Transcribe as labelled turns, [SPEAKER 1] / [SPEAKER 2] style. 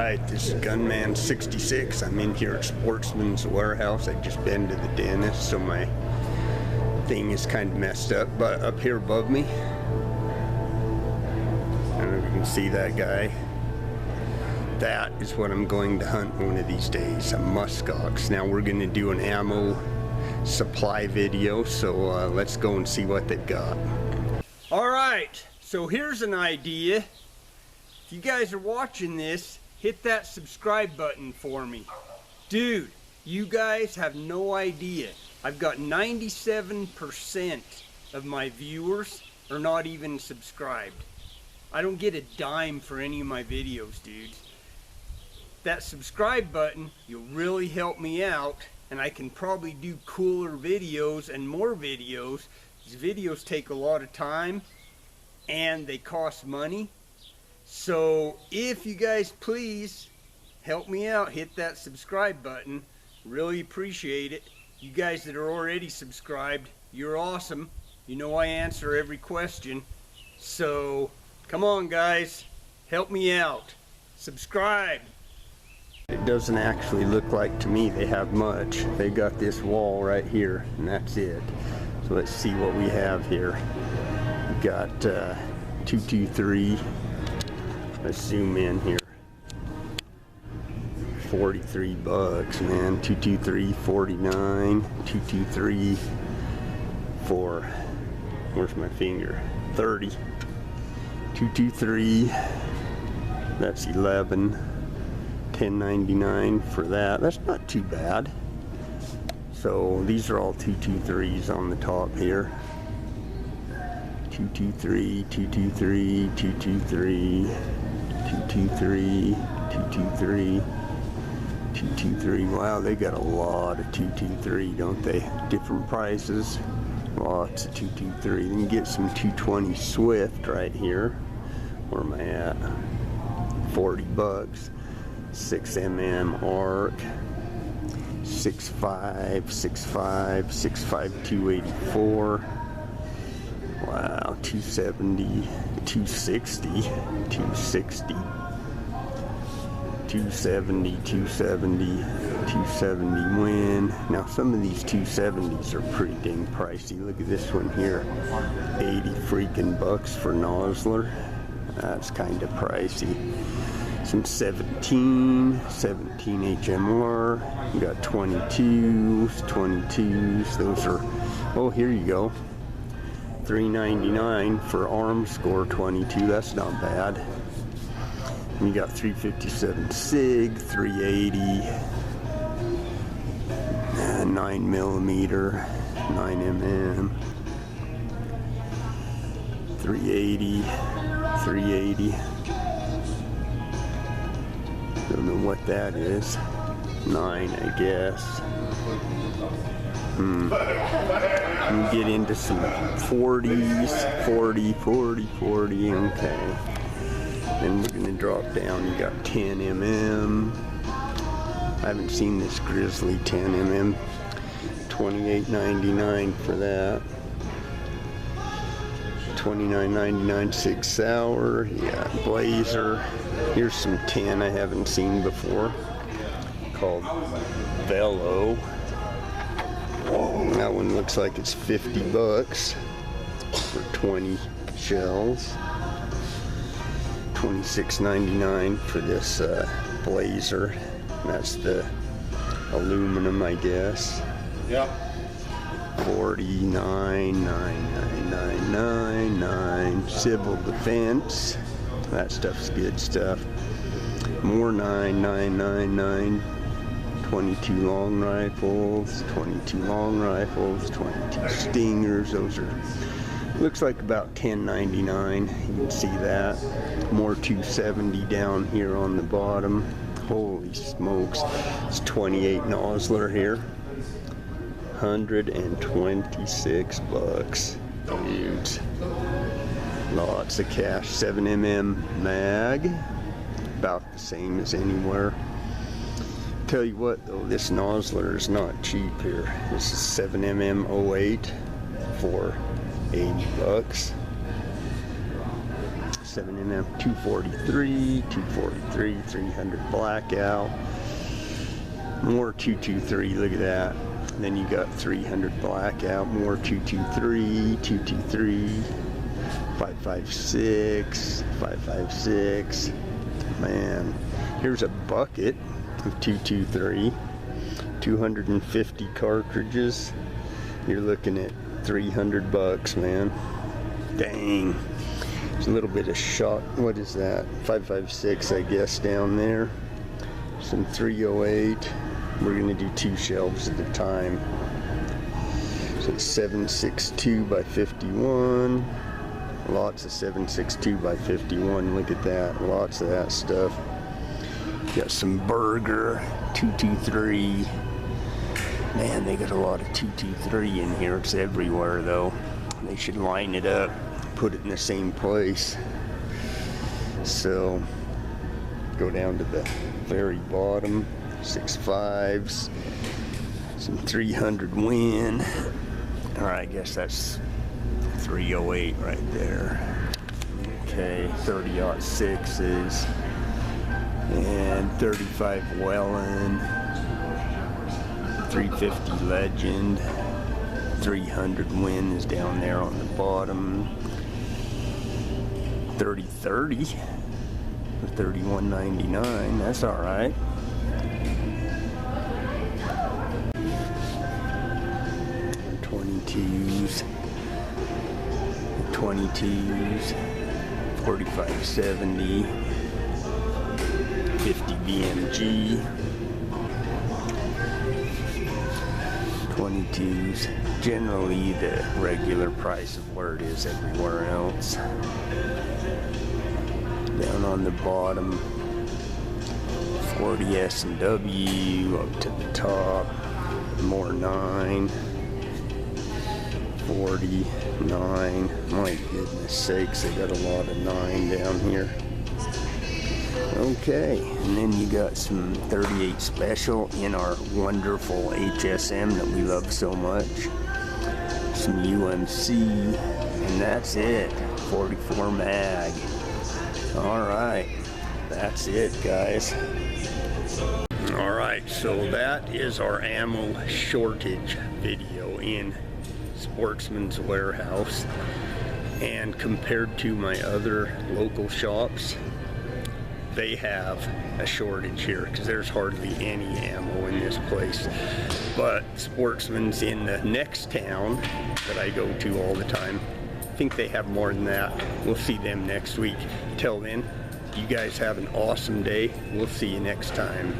[SPEAKER 1] Alright, this is Gunman 66. I'm in here at Sportsman's warehouse. I've just been to the dentist, so my thing is kind of messed up. But up here above me, I don't know if you can see that guy. That is what I'm going to hunt one of these days, a muskox. Now we're going to do an ammo supply video, so let's go and see what they've got. Alright, so here's an idea. If you guys are watching this, hit that subscribe button for me. Dude, you guys have no idea. I've got 97% of my viewers are not even subscribed. I don't get a dime for any of my videos, dudes. That subscribe button, you'll really help me out, and I can probably do cooler videos and more videos. These videos take a lot of time and they cost money. So if you guys please help me out, hit that subscribe button. Really appreciate it. You guys that are already subscribed, you're awesome. You know I answer every question. So come on guys, help me out. Subscribe. It doesn't actually look like to me they have much. They got this wall right here and that's it. So let's see what we have here. We got 223. Let's zoom in here. 43 bucks, man. 223, 49, 223 for, where's my finger? 30. 223, that's 11. 10.99 for that. That's not too bad. So these are all 223s on the top here. 223, 223, 223, 223, 223, 223. Wow, they got a lot of 223, don't they? Different prices. Lots of 223. Then you get some 220 Swift right here. Where am I at? 40 bucks. 6mm arc. 6.5, 6.5, 6.5, 284. Wow, 270, 260, 260, 270, 270, 270 win. Now some of these 270s are pretty dang pricey. Look at this one here, 80 freaking bucks for Nosler. That's kind of pricey. Some 17 HMR. You got 22s. Those are, oh, here you go. $3.99 for arm score 22. That's not bad. And you got 357 SIG, 380, 9mm, 9mm, 380, 380. Don't know what that is. 9, I guess. You get into some 40s, 40, 40, 40, okay. Then we're gonna drop down. You got 10mm. I haven't seen this Grizzly 10mm. $28.99 for that. $29.99 Sig Sauer. Yeah, Blazer. Here's some 10 I haven't seen before, called Velo. That one looks like it's 50 bucks for 20 shells. $26.99 for this Blazer. That's the aluminum, I guess.
[SPEAKER 2] Yeah.
[SPEAKER 1] $49.99. Civil Defense. That stuff's good stuff. More $9.99. 22 long rifles, 22 long rifles, 22 Stingers. Those are, looks like about $10.99. You can see that. More 270 down here on the bottom. Holy smokes. It's 28 Nosler here. 126 bucks. Dudes. Lots of cash. 7mm mag. About the same as anywhere. Tell you what though, this Nosler is not cheap here. This is 7mm 08 for 80 bucks. 7mm, 243, 243, 300 blackout. More 223, look at that. And then you got 300 blackout, more 223, 223, 556, 556. Man, here's a bucket of 223, 250 cartridges. You're looking at 300 bucks, man. Dang. There's a little bit of shot. What is that? 556, I guess, down there. Some 308. We're gonna do 2 shelves at a time. So it's 762 by 51. Lots of 762 by 51. Look at that. Lots of that stuff. Got some Burger 223. Man, they got a lot of 223 in here. It's everywhere though. They should line it up, put it in the same place. So go down to the very bottom. 6.5s, some 300 Win. All right, I guess that's 308 right there. Okay, 30-06s and 35 Welland, 350 Legend, 300 Win is down there on the bottom. 3030 for $31.99. That's all right. 22s, 4570, 50 BMG, 22s, generally the regular price of where it is everywhere else. Down on the bottom, 40 S&W, up to the top, more 9. 49. My goodness sakes, they got a lot of 9 down here. Okay, and then you got some 38 special in our wonderful HSM that we love so much. Some UMC, and that's it. 44 mag. Alright, that's it, guys. Alright, so that is our ammo shortage video in Sportsman's warehouse, and compared to my other local shops, they have a shortage here because there's hardly any ammo in this place. But Sportsman's in the next town that I go to all the time, I think they have more than that. We'll see them next week. Till then, you guys have an awesome day. We'll see you next time.